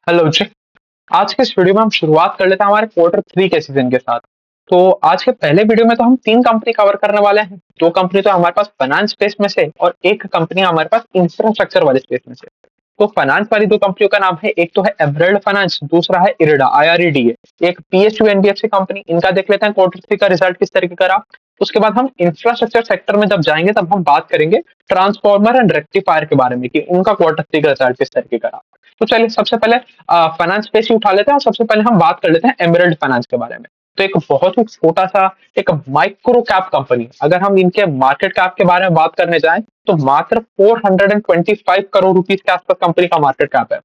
Hello जी। आज के इस वीडियो में हम शुरुआत कर लेते हैं हमारे क्वार्टर थ्री के सीजन के साथ। तो आज के पहले वीडियो में तो हम तीन कंपनी कवर करने वाले हैं। दो कंपनी तो हमारे पास फाइनेंस स्पेस में से और एक कंपनी हमारे पास इंफ्रास्ट्रक्चर वाले स्पेस में से। तो फाइनेंस वाली दो कंपनियों का नाम है, एक तो है एमरेल्ड फाइनेंस, दूसरा है इरडा IREDA। एक PSU NBFC कंपनी, इनका देख लेते हैं क्वार्टर थ्री का रिजल्ट किस तरीके का रहा। उसके बाद हम इंफ्रास्ट्रक्चर सेक्टर में जब जाएंगे तब हम बात करेंगे ट्रांसफॉर्मर एंड रेक्टिफायर के बारे में कि उनका क्वार्टर थ्री का रिजल्ट किस तरीके का रहा। तो चलिए सबसे पहले फाइनेंस पे ही उठा लेते हैं और सबसे पहले हम बात कर लेते हैं एमरल्ड फाइनेंस के बारे में। तो एक बहुत ही छोटा सा एक माइक्रो कैप कंपनी, अगर हम इनके मार्केट कैप के बारे में बात करने जाएं तो मात्र 425 करोड़ रुपीस के आसपास कंपनी का मार्केट कैप है।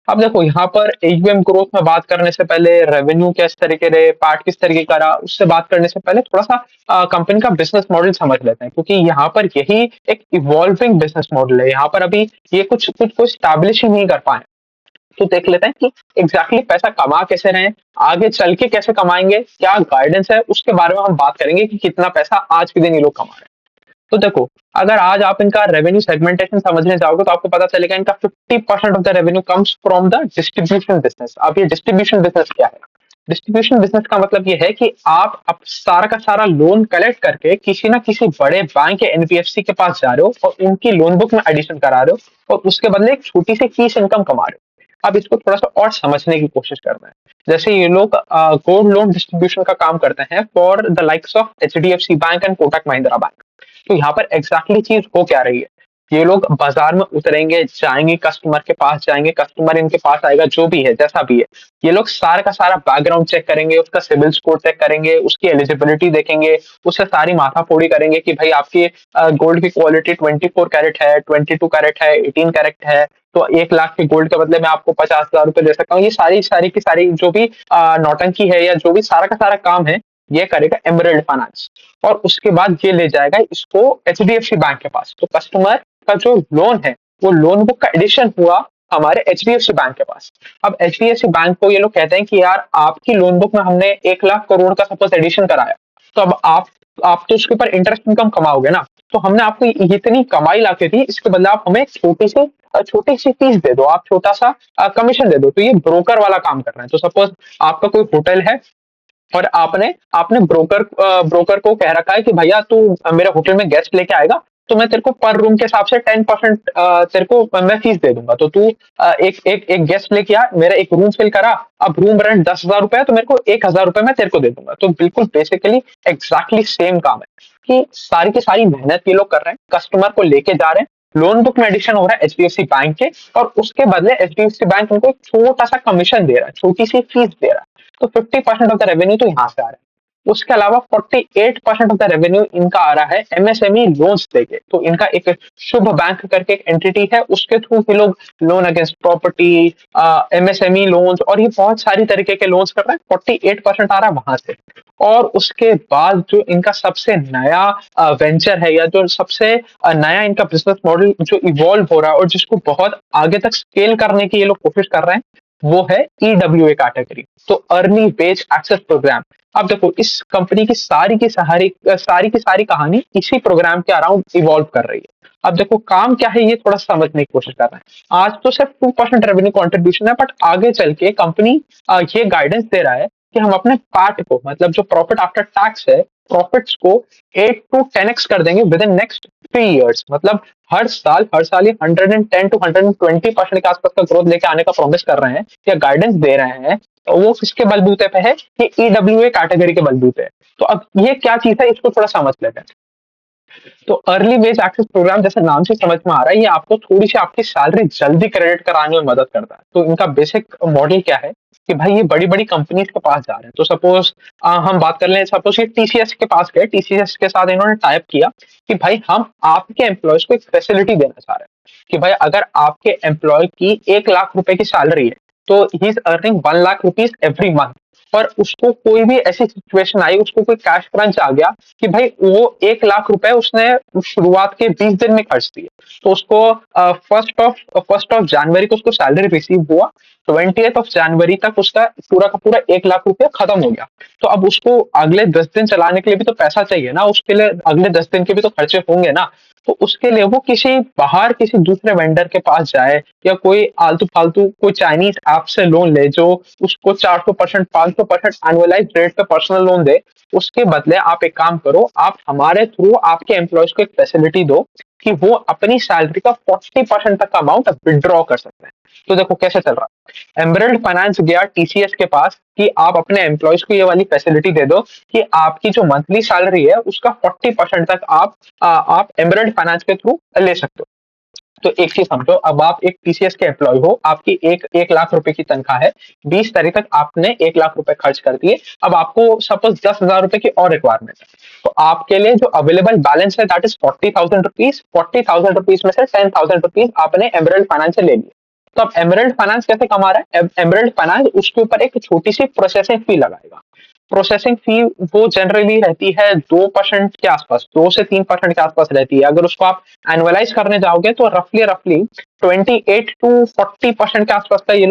अब देखो यहाँ पर AUM ग्रोथ में बात करने से पहले रेवेन्यू किस तरीके रहे, पार्ट किस तरीके का रहा, उससे बात करने से पहले थोड़ा सा कंपनी का बिजनेस मॉडल समझ लेते हैं, क्योंकि यहाँ पर यही एक इवॉल्विंग बिजनेस मॉडल है। यहाँ पर अभी ये कुछ कुछ को स्टैब्लिश ही नहीं कर पाए। तो देख लेते हैं कि एग्जैक्टली पैसा कमा कैसे रहे हैं, आगे चल के कैसे कमाएंगे, क्या गाइडेंस है, उसके बारे में हम बात करेंगे कि कितना पैसा आज के दिन ये लोग कमा रहे हैं। तो देखो, अगर आज आप इनका रेवेन्यू सेगमेंटेशन समझने जाओगे तो आपको पता चलेगा इनका 50% of the revenue comes from the distribution business. अब ये डिस्ट्रीब्यूशन बिजनेस क्या है? डिस्ट्रीब्यूशन बिजनेस का मतलब ये है कि आप अब सारा का सारा लोन कलेक्ट करके किसी ना किसी बड़े बैंक या NBFC के पास जा रहे हो और उनकी लोन बुक में एडिशन करा रहे हो और उसके बदले एक छोटी सी फीस इनकम कमा रहे हो। अब इसको थोड़ा सा और समझने की कोशिश करना है। जैसे ये लोग गोल्ड लोन डिस्ट्रीब्यूशन का काम करते हैं for the likes of HDFC bank and Kotak Mahindra bank. तो यहाँ पर एग्जैक्टली चीज हो क्या रही है? ये लोग बाजार में उतरेंगे, जाएंगे, कस्टमर के पास जाएंगे, कस्टमर इनके पास आएगा, जो भी है जैसा भी है, ये लोग सारा का सारा बैकग्राउंड चेक करेंगे, उसका सिविल स्कोर चेक करेंगे, उसकी एलिजिबिलिटी देखेंगे, उससे सारी माथाफोड़ी करेंगे कि भाई आपकी गोल्ड की क्वालिटी 24 कैरेट है, 22 कैरेट है, 18 कैरेट है, तो 1 लाख के गोल्ड के बदले मैं आपको 50,000 रुपए दे सकता हूँ। ये सारी सारी की सारी जो भी नौटंकी है या जो भी सारा का सारा काम है, ये करेगा एमरल्ड फाइनेंस। और उसके बाद ये ले जाएगा इसको HDFC बैंक के पास। तो कस्टमर का जो लोन है, वो लोन बुक का एडिशन हुआ हमारे HDFC बैंक के पास। अब HDFC बैंक को ये लोग कहते हैं कि यार आपकी लोन बुक में हमने 1 लाख करोड़ का सपोज एडिशन कराया, तो अब आप तो उसके ऊपर इंटरेस्ट इनकम कमाओगे ना। तो हमने आपको इतनी कमाई ला के दी, इसके बदले आप हमें छोटी सी फीस दे दो, आप छोटा सा कमीशन दे दो। तो ये ब्रोकर वाला काम कर रहे हैं। तो सपोज आपका कोई होटल है और आपने आपने ब्रोकर को कह रखा है कि भैया तू मेरे होटल में गेस्ट लेके आएगा, तो मैं तेरे को पर रूम के हिसाब से 10% तेरे को मैं फीस दे दूंगा। तो तू एक एक एक गेस्ट लेके आ, मेरा एक रूम फिल करा। अब रूम रेंट 10,000 रुपए है, तो मेरे को 1,000 रुपए मैं तेरे को दे दूंगा। तो बिल्कुल बेसिकली एग्जैक्टली सेम काम है कि सारी की सारी मेहनत ये लोग कर रहे हैं, कस्टमर को लेके जा रहे हैं, लोन बुक में एडिशन हो रहा है HDFC बैंक के, और उसके बदले HDFC बैंक उनको एक छोटा सा कमीशन दे रहा है, छोटी सी फीस दे रहा है। तो 50% ऑफ द रेवेन्यू तो यहाँ से आ रहा है। उसके अलावा 48% ऑफ द रेवेन्यू इनका आ रहा है MSME लोन्स देके। तो इनका एक शुभ बैंक करके एक एंटिटी है, उसके थ्रू ये लोग loan against property, MSME loans और ये बहुत सारी तरीके के लोन्स कर रहे हैं। 48% आ रहा है वहां से। और उसके बाद जो इनका सबसे नया वेंचर है, या जो सबसे नया इनका बिजनेस मॉडल जो इवॉल्व हो रहा है और जिसको बहुत आगे तक स्केल करने की ये लोग कोशिश कर रहे हैं, वो है EWA कैटेगरी, तो अर्ली वेज एक्सेस प्रोग्राम। अब देखो, इस कंपनी की सारी कहानी इसी प्रोग्राम के अराउंड इवॉल्व कर रही है। अब देखो काम क्या है, ये थोड़ा समझने की कोशिश कर रहे हैं। आज तो सिर्फ 2% रेवेन्यू कंट्रीब्यूशन है, बट आगे चल के कंपनी ये गाइडेंस दे रहा है कि हम अपने पार्ट को, मतलब जो प्रॉफिट आफ्टर टैक्स है, प्रॉफिट्स को 8 to 10x कर देंगे विद इन नेक्स्ट 3 years। मतलब हर साल ये 110 to 120% के आसपास का ग्रोथ लेके आने का प्रॉमिस कर रहे हैं या गाइडेंस दे रहे हैं। तो वो किसके बलबूते पे है? ये EWA कैटेगरी के बलबूते है। तो अब ये क्या चीज है, इसको थोड़ा समझ लेते हैं। तो अर्ली वेज एक्सेस प्रोग्राम जैसे नाम से समझ में आ रहा है, ये आपको थोड़ी सी आपकी सैलरी जल्दी क्रेडिट कराने में मदद करता है। तो इनका बेसिक मॉडल क्या है कि भाई ये बड़ी बड़ी कंपनीज के पास जा रहे हैं। तो सपोज हम बात कर लें, सपोज ये TCS के पास गए, TCS के साथ इन्होंने टाइप किया कि भाई हम आपके एम्प्लॉयज को एक फैसिलिटी देना चाह रहे हैं कि भाई अगर आपके एम्प्लॉय की 1 लाख रुपए की सैलरी है, तो he is earning 1 lakh rupees every month, और उसको कोई भी ऐसी सिचुएशन आई, उसको कोई कैश क्रंच आ गया कि भाई वो 1 लाख रुपए उसने शुरुआत के 20 दिन में खर्च दिए, तो उसको फर्स्ट ऑफ जनवरी को उसको सैलरी रिसीव हुआ, 20th of January तक उसका पूरा का पूरा 1 लाख रुपया खत्म हो गया। तो अब उसको अगले 10 दिन चलाने के लिए भी तो पैसा चाहिए ना, उसके लिए अगले 10 दिन के भी तो खर्चे होंगे ना। तो उसके लिए वो किसी दूसरे वेंडर के पास जाए या कोई आलतू-फालतू कोई चाइनीज़ ऐप से लोन ले जो उसको 400% 500% एनुअलाइज़्ड रेट पे पर्सनल लोन दे। उसके बदले आप एक काम करो, आप हमारे थ्रू आपके एम्प्लॉइज़ को एक फैसिलिटी दो कि वो अपनी सैलरी का 40% तक का अमाउंट विथड्रॉ कर सकते हैं। तो देखो कैसे चल रहा है। एमरेल्ड फाइनेंस गया टीसीएस के पास कि आप अपने एम्प्लॉइज़ को ये वाली फैसिलिटी दे दो कि आपकी जो मंथली सैलरी है उसका 40% तक आप एमरेल्ड फाइनेंस के थ्रू ले सकते हो। तो एक चीज समझो, अब आप एक टीसीएस के एम्प्लॉय हो, आपकी एक लाख रुपए की तनख्वाह है, 20 तारीख तक आपने 1 लाख रुपए खर्च कर दिए। अब आपको सपोज 10,000 रुपए की और रिक्वायरमेंट है, तो आपके लिए जो अवेलेबल बैलेंस है दैट इज 40,000 रुपीज। 40,000 रुपीज में से 10,000 रुपीज आपने एमरल्ड फाइनेंस से ले लिए। तो अब एमरल्ड फाइनेंस कैसे कमा रहा है? एमरल्ड फाइनेंस उसके ऊपर एक छोटी सी प्रोसेसिंग फी लगाएगा। प्रोसेसिंग फी वो जनरली रहती है 2% के आसपास, 2 से 3% के आसपास रहती है। अगर उसको आप एनुअलाइज करने जाओगे तो रफली रफली 28 to 40% के आसपास का ये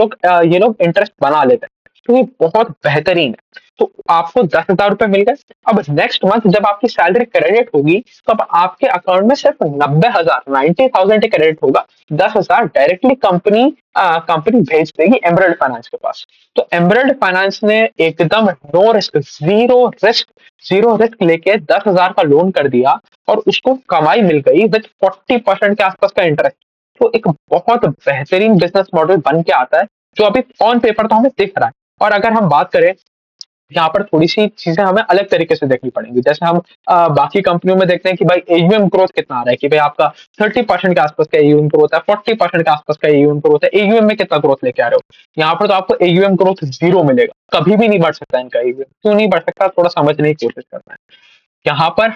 लोग इंटरेस्ट बना लेते हैं। तो ये बहुत बेहतरीन है। तो आपको 10,000 रुपए मिल गए। अब नेक्स्ट मंथ जब आपकी सैलरी क्रेडिट होगी तो अब आपके अकाउंट में सिर्फ 90,000 90,000 ही क्रेडिट होगा। 10,000 डायरेक्टली कंपनी भेज देगी एमरल्ड फाइनेंस के पास। तो एमरल्ड फाइनेंस ने एकदम नो रिस्क, जीरो रिस्क लेके 10,000 का लोन कर दिया और उसको कमाई मिल गई विद 40% के आसपास का इंटरेस्ट। तो एक बहुत बेहतरीन बिजनेस मॉडल बन के आता है जो अभी ऑन पेपर तो हमें दिख रहा है। और अगर हम बात करें, यहाँ पर थोड़ी सी चीजें हमें अलग तरीके से देखनी पड़ेंगी। जैसे हम बाकी कंपनियों में देखते हैं कि भाई एयूएम ग्रोथ कितना आ रहा है, कि भाई आपका 30% के आसपास का एयूएम ग्रोथ है, 40% के आसपास का एयूएम ग्रोथ है। एयूएम में कितना ग्रोथ लेके आ रहे हो? यहाँ पर तो आपको एयूएम ग्रोथ जीरो मिलेगा, कभी भी नहीं बढ़ सकता इनका एयूएम। क्यों नहीं बढ़ सकता, थोड़ा समझने की कोशिश करना है। यहाँ पर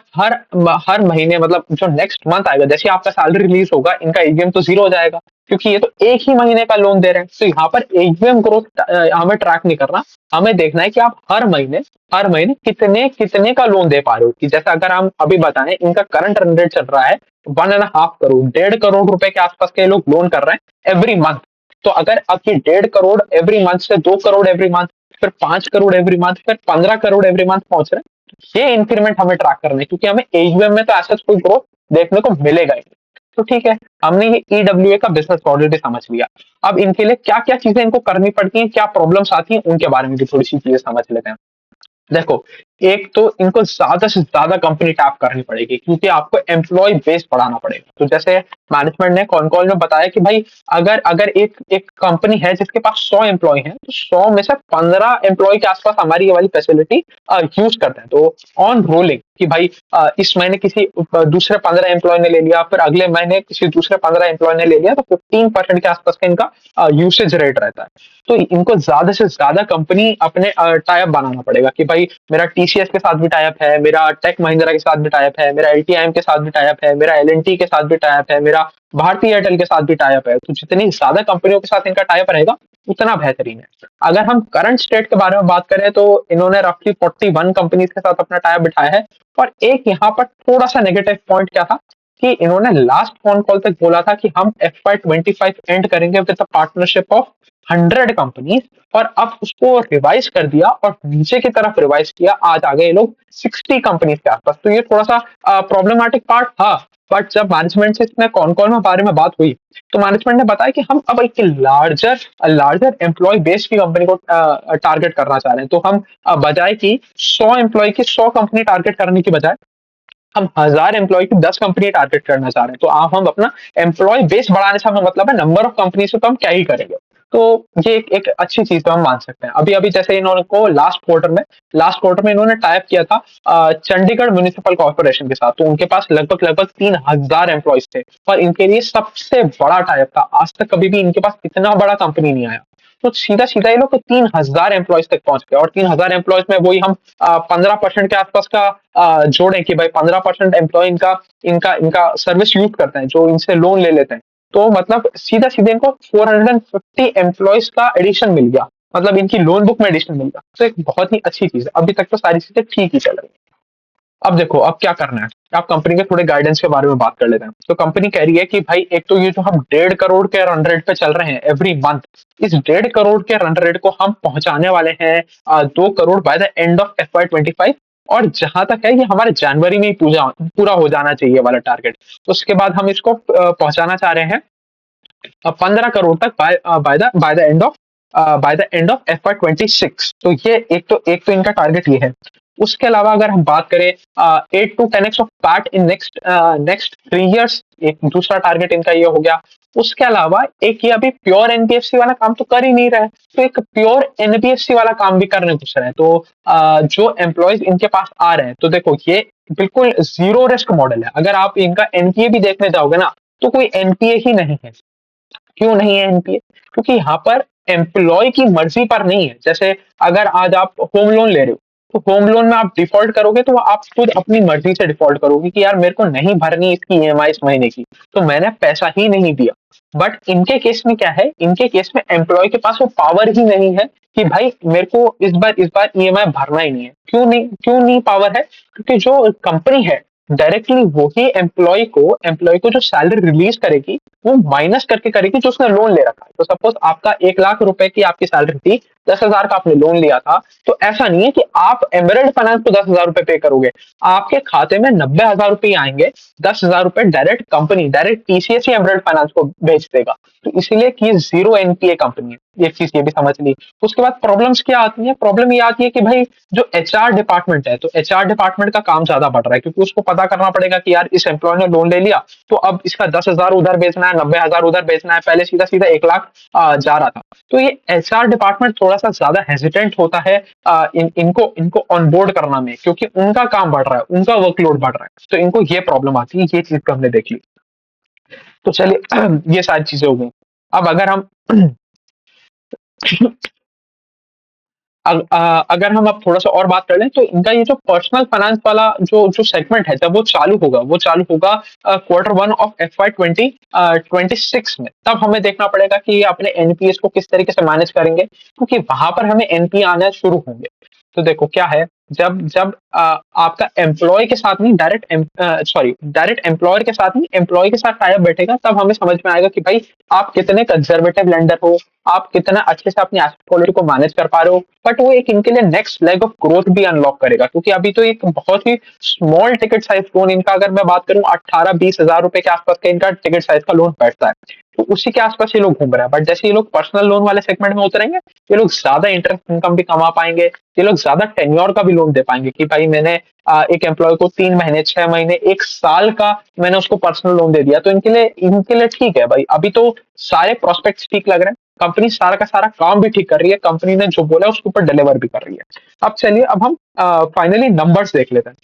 हर महीने, मतलब जो नेक्स्ट मंथ आएगा, जैसे ही आपका सैलरी रिलीज होगा, इनका एजीएम तो जीरो हो जाएगा, क्योंकि ये तो एक ही महीने का लोन दे रहे हैं। तो यहाँ पर एजीएम ग्रोथ हमें ट्रैक नहीं करना। हमें देखना है कि आप हर महीने कितने कितने का लोन दे पा रहे हो। कि जैसे अगर हम अभी बताएं, इनका करंट रन रेट चल रहा है 1.5 करोड़, 1.5 करोड़ रुपए के आसपास के लोग लोन कर रहे हैं एवरी मंथ। तो अगर आपकी 1.5 करोड़ एवरी मंथ से 2 करोड़ एवरी मंथ, फिर 5 करोड़ एवरी मंथ, फिर 15 करोड़ एवरी मंथ पहुंच रहे हैं, ये इंक्रीमेंट हमें ट्रैक करना है, क्योंकि हमें एयूएम में तो ऐसा कोई ग्रोथ देखने को मिलेगा ही नहीं। तो ठीक है, हमने ये ईडब्ल्यूए का बिजनेस मॉडल भी समझ लिया। अब इनके लिए क्या क्या चीजें इनको करनी पड़ती हैं, क्या प्रॉब्लम्स आती हैं, उनके बारे में भी थोड़ी सी चीजें समझ लेते हैं। देखो, एक तो इनको ज्यादा से ज्यादा कंपनी टैप करनी पड़ेगी, क्योंकि आपको एम्प्लॉय बेस बढ़ाना पड़ेगा। तो जैसे मैनेजमेंट ने कॉन कॉल में बताया कि भाई अगर अगर एक एक कंपनी है जिसके पास 100 एम्प्लॉय हैं, तो 100 में से 15 एम्प्लॉय के आसपास हमारी ये वाली फैसिलिटी यूज करते हैं। तो ऑन रोलिंग कि भाई इस महीने किसी दूसरे 15 एम्प्लॉय ने ले लिया, फिर अगले महीने किसी दूसरे 15 एम्प्लॉय ने ले लिया, तो 15% के आसपास का इनका यूसेज रेट रहता है। तो इनको ज्यादा से ज्यादा कंपनी अपने टाई अप बनाना पड़ेगा कि भाई मेरा टीसीएस के साथ भी टाई अप है, मेरा टेक महिंद्रा के साथ भी टाई अप है, मेरा एलटीआईएम के साथ भी टाई अप है, मेरा एलएनटी के साथ भी टाई अप है, मेरा भारतीय एयरटेल के साथ भी टाई अप है। तो जितनी ज्यादा कंपनियों के साथ इनका टाई अप रहेगा उतना बेहतरीन है। अगर हम करंट स्टेट के बारे में बात करें तो इन्होंने रफली 41 कंपनीज के साथ अपना टाई अप बिठाया है। और एक यहाँ पर थोड़ा सा नेगेटिव पॉइंट क्या था कि इन्होंने लास्ट फोन कॉल तक बोला था कि हम FY25 एंड करेंगे विद पार्टनरशिप ऑफ 100 कंपनीज, और अब उसको रिवाइज कर दिया और नीचे की तरफ रिवाइज किया, आज आ गए ये लोग 60 कंपनीज के आसपास। तो ये थोड़ा सा प्रॉब्लमेटिक पार्ट था। बट जब मैनेजमेंट से इसमें कॉन कॉल में बारे में बात हुई तो मैनेजमेंट ने बताया कि हम अब एक लार्जर एम्प्लॉय बेस की कंपनी को टारगेट करना चाह रहे हैं। तो हम बजाय कि 100 एम्प्लॉय की 100 कंपनी टारगेट करने की बजाय हम 1,000 एम्प्लॉय की 10 कंपनी टारगेट करना चाह रहे हैं। तो आप हम अपना एम्प्लॉय बेस बढ़ाने से हमें मतलब है, नंबर ऑफ कंपनी से तो हम क्या ही करेंगे। तो ये एक अच्छी चीज तो हम मान सकते हैं। अभी अभी जैसे इन्होंने को लास्ट क्वार्टर में इन्होंने टाइप किया था चंडीगढ़ म्युनिसिपल कॉर्पोरेशन के साथ। तो उनके पास लगभग लगभग 3,000 एम्प्लॉयज थे और इनके लिए सबसे बड़ा टाइप था। आज तक कभी भी इनके पास इतना बड़ा कंपनी नहीं आया। तो सीधा सीधा ये लोग 3,000 एम्प्लॉयज तक पहुंच गए। और 3,000 एम्प्लॉयज में वही हम 15% के आसपास का जोड़ें कि भाई 15% एम्प्लॉय इनका इनका इनका सर्विस यूज करते हैं, जो इनसे लोन ले लेते हैं। तो मतलब सीधा सीधे इनको 450 एम्प्लॉयज का एडिशन मिल गया, मतलब इनकी लोन बुक में एडिशन मिल गया। तो एक बहुत ही अच्छी चीज है। अभी तक तो सारी चीजें ठीक ही चल रही है। अब देखो अब क्या करना है। आप कंपनी के थोड़े गाइडेंस के बारे में बात कर लेते हैं। तो कंपनी कह रही है कि भाई एक तो ये जो हम 1.5 करोड़ के रन रेट पे चल रहे हैं एवरी मंथ, इस 1.5 करोड़ के रन रेट को हम पहुंचाने वाले हैं 2 crore by the end of FY25। और जहां तक है ये हमारे जनवरी में ही पूरा हो जाना चाहिए वाला टारगेट। उसके बाद हम इसको पहुंचाना चाह रहे हैं 15 करोड़ तक by the end of FY26। तो ये एक तो इनका टारगेट ये है। उसके अलावा अगर हम बात करें 8 to 10x of PAT in next 3 years, एक दूसरा टारगेट इनका ये हो गया। उसके अलावा एक ये अभी प्योर एनबीएफसी वाला काम तो कर ही नहीं रहा है, तो एक प्योर एनबीएफसी वाला काम भी करने घुस रहे हैं। तो जो एम्प्लॉयज इनके पास आ रहे हैं, तो देखो ये बिल्कुल जीरो रिस्क मॉडल है। अगर आप इनका एनपीए भी देखने जाओगे ना, तो कोई एनपीए ही नहीं है। क्यों नहीं है एनपीए? क्योंकि यहाँ पर एम्प्लॉय की मर्जी पर नहीं है। जैसे अगर आज आप होम लोन ले रहे हो, तो होम लोन में आप डिफॉल्ट करोगे तो आप खुद अपनी मर्जी से डिफॉल्ट करोगे कि यार मेरे को नहीं भरनी इसकी ईएमआई इस महीने की, तो मैंने पैसा ही नहीं दिया। बट इनके केस में क्या है, इनके केस में एम्प्लॉय के पास वो पावर ही नहीं है कि भाई मेरे को इस बार ईएमआई भरना ही नहीं है। क्यों नहीं पावर है? क्योंकि जो कंपनी है डायरेक्टली वही एम्प्लॉय को जो सैलरी रिलीज करेगी, वो माइनस करके करेगी जो उसने लोन ले रखा है। तो सपोज आपका 1 लाख रुपए की आपकी सैलरी थी, 10,000 का आपने लोन लिया था, तो ऐसा नहीं है कि आप एमरल्ड फाइनेंस को 10,000 रुपए पे करोगे। आपके खाते में 90,000 रुपए आएंगे, 10,000 रुपए डायरेक्ट टीसीएस ही एमरल्ड फाइनेंस को भेज देगा। तो इसीलिए कि जीरो एनपीए कंपनी है, एक चीज ये भी समझ ली। उसके बाद प्रॉब्लम्स क्या आती है? प्रॉब्लम ये आती है कि भाई जो एचआर डिपार्टमेंट है, तो एचआर डिपार्टमेंट का काम ज्यादा बढ़ रहा है, क्योंकि उसको पता करना पड़ेगा कि यार इस एम्प्लॉय ने लोन ले लिया, तो अब इसका 10,000 उधर बेचना है, 90,000 उधर बेचना है। पहले सीधा सीधा 1 लाख जा रहा था। तो ये एचआर डिपार्टमेंट थोड़ा सा ज्यादा हेजिटेंट होता है इनको ऑनबोर्ड करना में, क्योंकि उनका काम बढ़ रहा है, उनका वर्कलोड बढ़ रहा है, तो इनको ये प्रॉब्लम आती है। ये चीज तो हमने देख ली। तो चलिए ये सारी चीजें हो गई। अब अगर हम अब थोड़ा सा और बात कर लें, तो इनका ये जो पर्सनल फाइनेंस वाला जो जो सेगमेंट है, जब वो चालू होगा Q1 ऑफ FY26 में, तब हमें देखना पड़ेगा कि ये अपने एनपीएस को किस तरीके से मैनेज करेंगे, क्योंकि वहां पर हमें एनपीए आना शुरू होंगे। तो देखो क्या है, जब जब आपका एम्प्लॉय के साथ नहीं, डायरेक्ट एम्प्लॉयर के साथ नहीं, एम्प्लॉय के साथ टाइप बैठेगा, तब हमें समझ में आएगा कि भाई आप कितने कंजर्वेटिव लेंडर हो, आप कितना अच्छे से अपनी एसेट क्वालिटी को मैनेज कर पा रहे हो। बट वो एक इनके लिए नेक्स्ट लेग ऑफ ग्रोथ भी अनलॉक करेगा, क्योंकि अभी तो एक बहुत ही स्मॉल टिकट साइज लोन इनका, अगर मैं बात करूं 18-20 हजार रुपए के आसपास का इनका टिकट साइज का लोन बैठता है। तो उसी के आसपास ये लोग घूम रहे हैं। बट जैसे ये लोग पर्सनल लोन वाले सेगमेंट में उतरेंगे, ये लोग ज्यादा इंटरेस्ट इनकम भी कमा पाएंगे, ये लोग ज्यादा टेन्योर का भी लोन दे पाएंगे कि भाई मैंने एक एम्प्लॉय को 3 महीने, 6 महीने, 1 साल का मैंने उसको पर्सनल लोन दे दिया, तो इनके लिए ठीक है भाई। अभी तो सारे प्रोस्पेक्ट्स ठीक लग रहे हैं, कंपनी सारा का सारा काम भी ठीक कर रही है, कंपनी ने जो बोला उसके ऊपर डिलीवर भी कर रही है। अब चलिए, अब हम फाइनली नंबर्स देख लेते हैं।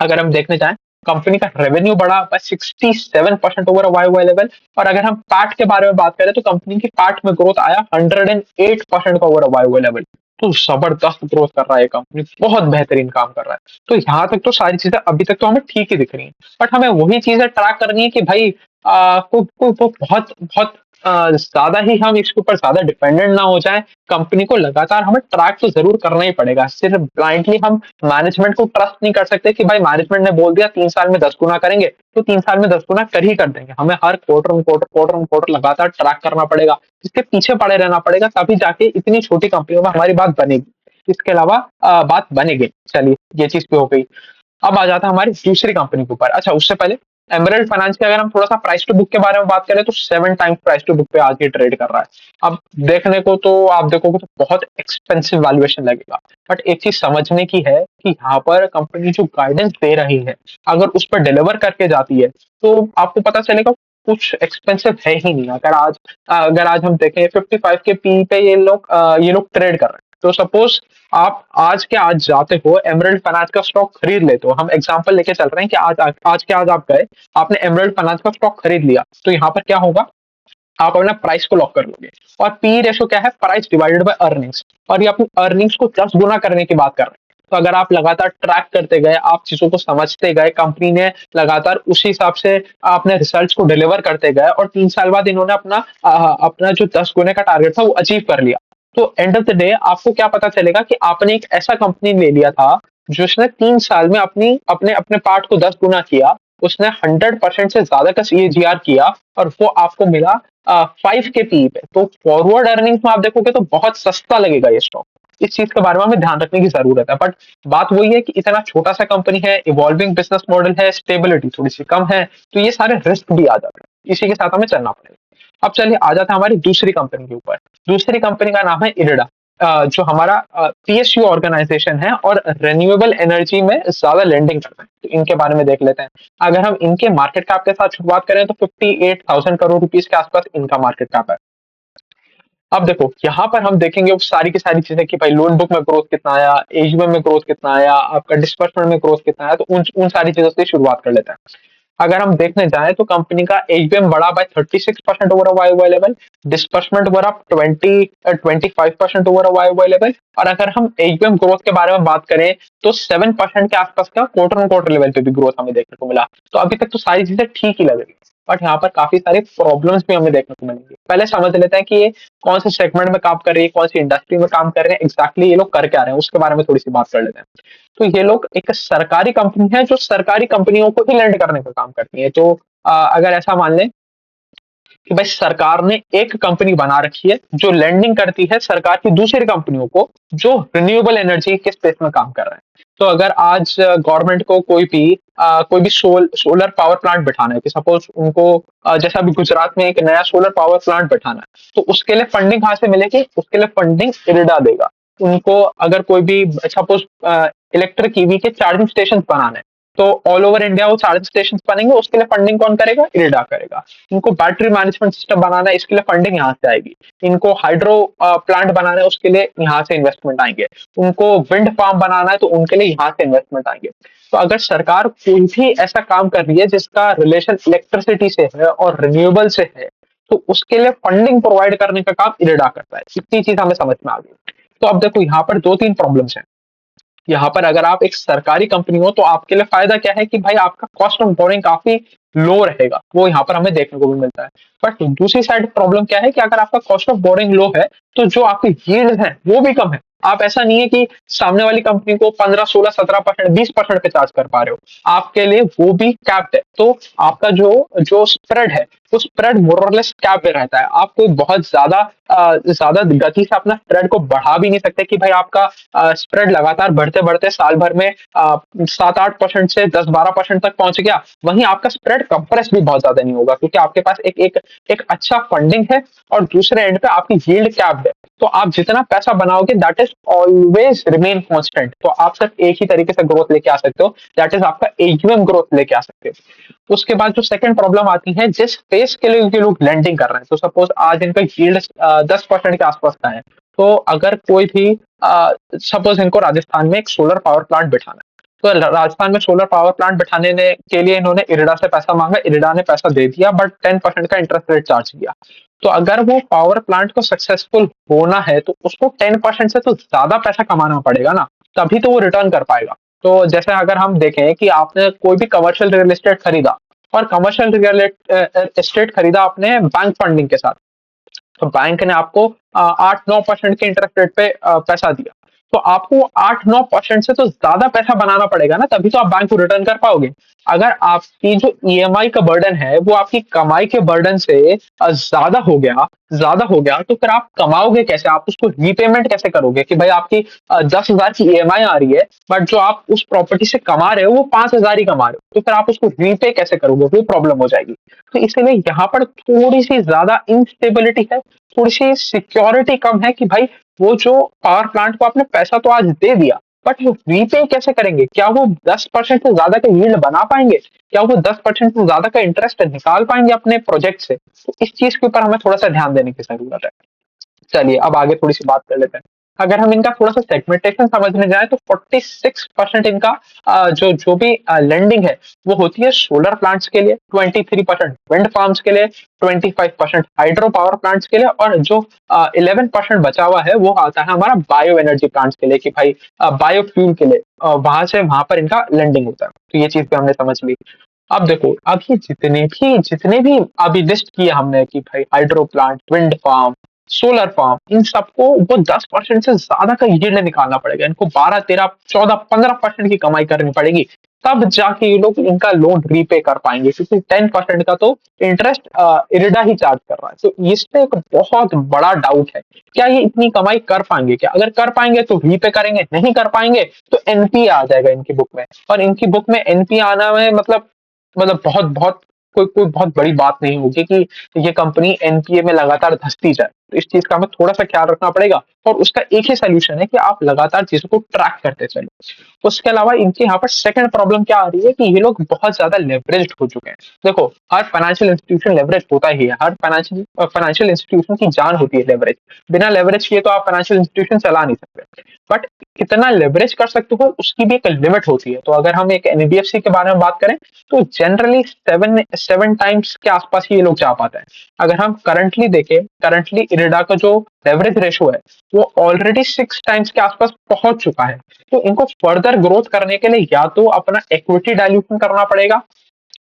अगर हम देखने जाएं, कंपनी का रेवेन्यू बढ़ा by 67% over Y Y level. और अगर हम पैट के बारे में बात करें, तो कंपनी की पैट में ग्रोथ आया 108% का ओवर वाई वाई लेवल। तो जबरदस्त ग्रोथ कर रहा है कंपनी, बहुत बेहतरीन काम कर रहा है। तो यहाँ तक तो सारी चीजें अभी तक तो हमें ठीक ही दिख रही हैं। बट हमें वही चीजें ट्रैक करनी है कि भाई को बहुत बहुत ज्यादा ही हम इसके ऊपर ज्यादा डिपेंडेंट ना हो जाए। कंपनी को लगातार हमें ट्रैक तो जरूर करना ही पड़ेगा। सिर्फ ब्लाइंडली हम मैनेजमेंट को ट्रस्ट नहीं कर सकते कि भाई मैनेजमेंट ने बोल दिया 3 साल में 10 गुना करेंगे, तो 3 साल में 10 गुना कर ही कर देंगे। हमें हर क्वार्टर लगातार ट्रैक करना पड़ेगा, इसके पीछे पड़े रहना पड़ेगा, तभी जाके इतनी छोटी कंपनियों में हमारी बात बनेगी। इसके अलावा बात बनेगी। चलिए, ये चीज भी हो गई। अब आ जाता है हमारी दूसरी कंपनी के ऊपर। अच्छा, उससे पहले एमरल्ड फाइनेंस की अगर हम थोड़ा सा प्राइस टू बुक के बारे में बात करें, तो 7 टाइम्स प्राइस टू बुक पे आज ये ट्रेड कर रहा है। अब देखने को तो आप देखोगे तो बहुत एक्सपेंसिव वैल्यूएशन लगेगा। बट एक चीज समझने की है कि यहाँ पर कंपनी जो गाइडेंस दे रही है, अगर उस पर डिलीवर करके जाती है, तो आपको पता चलेगा कुछ एक्सपेंसिव है ही नहीं। अगर आज हम देखें 55 के पी पे ये लोग ट्रेड कर रहे हैं। तो सपोज आप आज के आज जाते हो एमरल्ड फाइनेंस का स्टॉक खरीद लेते हो। हम एग्जांपल लेके चल रहे हैं कि आज आप गए, आपने एमरल्ड फाइनेंस का स्टॉक खरीद लिया, तो यहाँ पर क्या होगा, आप अपना प्राइस को लॉक कर लोगे। और पी रेशो क्या है? Price divided by earnings. और ये अपनी अर्निंग्स को 10 गुना करने की बात कर रहे हैं। तो अगर आप लगातार ट्रैक करते गए, आप चीजों को समझते गए, कंपनी ने लगातार उसी हिसाब से अपने रिजल्ट्स को डिलीवर करते गए, और 3 साल बाद इन्होंने अपना जो 10 गुने का टारगेट था वो अचीव कर लिया, तो एंड ऑफ द डे आपको क्या पता चलेगा कि आपने एक ऐसा कंपनी ले लिया था जिसने 3 साल में अपने अपने पार्ट को 10 गुना किया। उसने 100% से ज्यादा का सीएजीआर किया, और वो आपको मिला 5 के पी पे। तो फॉरवर्ड अर्निंग्स में आप देखोगे तो बहुत सस्ता लगेगा ये स्टॉक। इस चीज के बारे में हमें ध्यान रखने की जरूरत है। बट बात वही है कि इतना छोटा सा कंपनी है, इवॉल्विंग बिजनेस मॉडल है, स्टेबिलिटी थोड़ी सी कम है, तो ये सारे रिस्क भी आ जाते हैं, इसी के साथ हमें चलना पड़ेगा। अब चलिए आ जाता है हमारी दूसरी कंपनी के ऊपर। दूसरी कंपनी का नाम है इरिडा, जो हमारा पीएसयू ऑर्गेनाइजेशन है और रिन्यूएबल एनर्जी में ज्यादा लेंडिंग करता है। तो इनके बारे में देख लेते हैं। अगर हम इनके मार्केट कैप के साथ शुरुआत करें तो 58,000 करोड़ रुपीज के आसपास इनका मार्केट कैप है। अब देखो यहाँ पर हम देखेंगे वो सारी की सारी चीजें कि भाई लोन बुक में ग्रोथ कितना आया, एजीएम में ग्रोथ कितना आया, आपका डिस्बर्समेंट में ग्रोथ कितना आया, तो उन सारी चीजों से शुरुआत कर लेते हैं। अगर हम देखने जाएं तो कंपनी का एजीएम बढ़ा by 36% over Y Y level, disbursement बढ़ा 25% ओवर वाई वाई लेवल, और अगर हम एजीएम ग्रोथ के बारे में बात करें तो 7% के आसपास का क्वार्टर ऑन क्वार्टर लेवल पे भी ग्रोथ हमें देखने को मिला। तो अभी तक तो सारी चीजें ठीक ही लग रही है, बट यहाँ पर काफी सारे प्रॉब्लम्स भी हमें देखने को मिलेंगे। पहले समझ लेते हैं कि ये कौन से सेगमेंट में काम कर रही है, कौन सी इंडस्ट्री में काम कर रहे हैं, एग्जैक्टली ये लोग कर क्या रहे हैं, उसके बारे में थोड़ी सी बात कर लेते हैं। तो ये लोग एक सरकारी कंपनी है जो सरकारी कंपनियों को ही लैंड करने का काम करती है। तो अगर ऐसा मान लें कि भाई सरकार ने एक कंपनी बना रखी है जो लैंडिंग करती है सरकार की दूसरी कंपनियों को जो रिन्यूएबल एनर्जी के स्पेस में काम कर रहे हैं। तो अगर आज गवर्नमेंट को कोई भी सोलर पावर प्लांट बैठाना है, कि सपोज उनको जैसा अभी गुजरात में एक नया सोलर पावर प्लांट बैठाना है, तो उसके लिए फंडिंग कहाँ से मिलेगी? उसके लिए फंडिंग इरिडा देगा उनको। अगर कोई भी सपोज इलेक्ट्रिक ईवी के चार्जिंग स्टेशन बनाना है, तो ऑल ओवर इंडिया वो चार्जिंग स्टेशन बनेंगे, उसके लिए फंडिंग कौन करेगा? इरिडा करेगा। इनको बैटरी मैनेजमेंट सिस्टम बनाना है, इसके लिए फंडिंग यहाँ से आएगी। इनको हाइड्रो प्लांट बनाना है, उसके लिए यहाँ से इन्वेस्टमेंट आएंगे। उनको विंड फार्म बनाना है तो उनके लिए यहाँ से इन्वेस्टमेंट आएंगे। तो अगर सरकार कोई भी ऐसा काम कर रही है जिसका रिलेशन इलेक्ट्रिसिटी से है और रिन्यूएबल से है, तो उसके लिए फंडिंग प्रोवाइड करने का काम इरिडा करता है। इतनी चीज हमें समझ में आ गई। तो अब देखो यहाँ पर दो तीन प्रॉब्लम्स हैं। यहाँ पर अगर आप एक सरकारी कंपनी हो तो आपके लिए फायदा क्या है कि भाई आपका कॉस्ट ऑफ बोरिंग काफी लो रहेगा, वो यहाँ पर हमें देखने को भी मिलता है। बट दूसरी साइड प्रॉब्लम क्या है कि अगर आपका कॉस्ट ऑफ बोरिंग लो है तो जो आपकी यील्ड है वो भी कम है। आप ऐसा नहीं है कि सामने वाली कंपनी को 15, 16, 17%, 20% पे चार्ज कर पा रहे हो, आपके लिए वो भी कैप्ड है। तो आपका जो जो स्प्रेड है वो स्प्रेड मोरलेस कैप में रहता है। आप कोई बहुत ज्यादा गति से अपना स्प्रेड को बढ़ा भी नहीं सकते कि भाई आपका स्प्रेड लगातार बढ़ते बढ़ते साल भर में 7-8% से 10-12% तक पहुंच गया। वहीं आपका स्प्रेड कंप्रेस भी बहुत ज्यादा नहीं होगा क्योंकि आपके पास एक अच्छा फंडिंग है और दूसरे एंड पे आपकी यील्ड कैप्ड है। तो आप जितना पैसा बनाओगे that is always remain constant. तो आप सिर्फ एक ही तरीके से ग्रोथ लेके आ सकते हो, दैट इज आपका एजीएम ग्रोथ लेके आ सकते हो। उसके बाद जो सेकंड प्रॉब्लम आती है, जिस फेस के लिए ये लोग लैंडिंग कर रहे हैं, तो सपोज आज इनका यील्ड 10% के आसपास का है, तो अगर कोई भी सपोज इनको राजस्थान में एक सोलर पावर प्लांट बिठाना है, तो राजस्थान में सोलर पावर प्लांट बिठाने के लिए इन्होंने इरिडा से पैसा मांगा, इरिडा ने पैसा दे दिया बट 10% का इंटरेस्ट रेट चार्ज किया। तो अगर वो पावर प्लांट को सक्सेसफुल होना है तो उसको 10% से तो ज्यादा पैसा कमाना पड़ेगा ना, तभी तो वो रिटर्न कर पाएगा। तो जैसे अगर हम देखें कि आपने कोई भी कमर्शियल रियल एस्टेट खरीदा, और कमर्शियल रियल एस्टेट खरीदा आपने बैंक फंडिंग के साथ, तो बैंक ने आपको 8-9% के इंटरेस्ट रेट पे पैसा दिया, तो आपको 8-9% से तो ज्यादा पैसा बनाना पड़ेगा ना, तभी तो आप बैंक को रिटर्न कर पाओगे। अगर आपकी जो ईएमआई का बर्डन है वो आपकी कमाई के बर्डन से ज्यादा हो गया तो फिर आप कमाओगे कैसे? आप उसको रीपेमेंट कैसे करोगे? कि भाई आपकी 10,000 की ईएमआई आ रही है बट जो आप उस प्रॉपर्टी से कमा रहे हो वो 5,000 ही कमा रहे हो, तो फिर आप उसको रीपे कैसे करोगे? वो प्रॉब्लम हो जाएगी। तो इसीलिए यहाँ पर थोड़ी सी ज्यादा इंस्टेबिलिटी है, थोड़ी सी सिक्योरिटी कम है कि भाई वो जो पावर प्लांट को आपने पैसा तो आज दे दिया बट वो रीपे कैसे करेंगे? क्या वो 10% से ज्यादा का यील्ड बना पाएंगे? क्या वो 10% से ज्यादा का इंटरेस्ट निकाल पाएंगे अपने प्रोजेक्ट से? तो इस चीज के ऊपर हमें थोड़ा सा ध्यान देने की जरूरत है। चलिए अब आगे थोड़ी सी बात कर लेते हैं। अगर हम इनका थोड़ा सा सेगमेंटेशन समझने जाए तो 46% इनका जो जो भी लेंडिंग है वो होती है सोलर प्लांट्स के लिए, 23% विंड फार्म्स के लिए, 25% हाइड्रो पावर प्लांट्स के लिए, और जो 11% बचा हुआ है वो आता है हमारा बायो एनर्जी प्लांट्स के लिए, कि भाई बायोफ्यूल के लिए वहां पर इनका लेंडिंग होता है। तो ये चीज भी हमने समझ ली। अब देखो, अब ये जितने भी अभी लिस्ट किए हमने कि भाई hydro plant, wind farm, solar farm, इन सबको वो 10% से ज्यादा का यील्ड निकालना पड़ेगा। इनको 12, 13, 14, 15% की कमाई करनी पड़ेगी, तब जाके ये लोग इनका लोन रीपे कर पाएंगे, क्योंकि 10% का तो इंटरेस्ट इरडा ही चार्ज कर रहा है। तो इससे एक बहुत बड़ा डाउट है, क्या ये इतनी कमाई कर पाएंगे? क्या अगर कर पाएंगे तो रीपे करेंगे, नहीं कर पाएंगे तो एनपीए आ जाएगा इनकी बुक में, और इनकी बुक में एनपीए आना में मतलब बहुत बहुत कोई कोई बहुत बड़ी बात नहीं होगी कि ये कंपनी एनपीए में लगातार धंसती जाए। तो इस चीज का हमें थोड़ा सा ख्याल रखना पड़ेगा, और उसका एक ही सोल्यूशन है कि आप लगातार चीजों को ट्रैक करते चलो। उसके अलावा इनके यहाँ पर सेकंड प्रॉब्लम क्या आ रही है कि ये लोग बहुत ज्यादा लेवरेज्ड हो चुके हैं। देखो, हर फाइनेंशियल इंस्टीट्यूशन लेवरेज होता ही है, हर फाइनेंशियल इंस्टीट्यूशन की जान होती है लेवरेज। बिना लेवरेज किए तो आप फाइनेंशियल इंस्टीट्यूशन चला नहीं सकते। बट कितना लेवरेज कर सकते हो उसकी भी एक लिमिट होती है। तो अगर हम एक एनबीएफसी के बारे में बात करें तो जनरली सेवन टाइम्स के आसपास ही ये लोग जा पाते हैं। अगर हम करंटली देखें, करंटली इरेडा का जो लेवरेज रेशो है वो ऑलरेडी 6 टाइम्स के आसपास पहुंच चुका है। तो इनको फर्दर ग्रोथ करने के लिए या तो अपना इक्विटी डाइल्यूशन करना पड़ेगा,